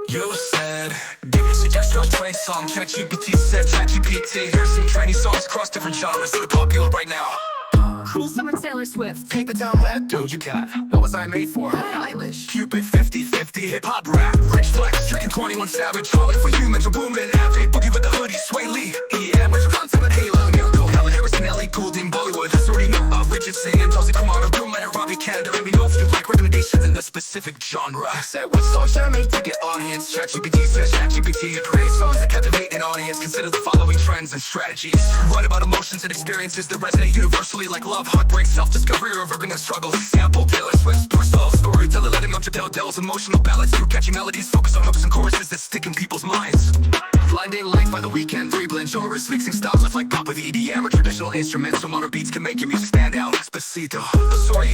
You said, give me a suggestion on training song. ChatGPT said, ChatGPT, here's some training songs across different genres that are popular right now. Cruel Summer Taylor Swift. Take the down left, Doja Cat. What was I made for? Eilish. Cupid 50-50, hip-hop rap. Rich Flex, Drinking 21 Savage. Calling for humans, are booming. After Boogie with the hoodie, Sway Lee. EM, with content, Halo, Miracle, Helen Harrison, Ellie Goulding, Bollywood. That's already know. Richard singing, Chelsea Kumar, Brooklyn, Robbie Canada. Let me know if you like recommendations in the specific genre. Said what songs should I make to get audience? ChatGPT says ChatGPT, create songs that captivate an audience. Consider the following trends and strategies. Write about emotions and experiences that resonate universally, like love, heartbreak, self-discovery, or urban struggles. Example, Taylor Swift's personal storyteller, letting up to Dell's emotional ballads through catchy melodies. Focus on hooks and choruses that stick in people's minds. Blinding Light by The Weeknd, three blend genres, mixing styles like pop with EDM or traditional instruments, so modern beats can make your music stand out. Despacito, the story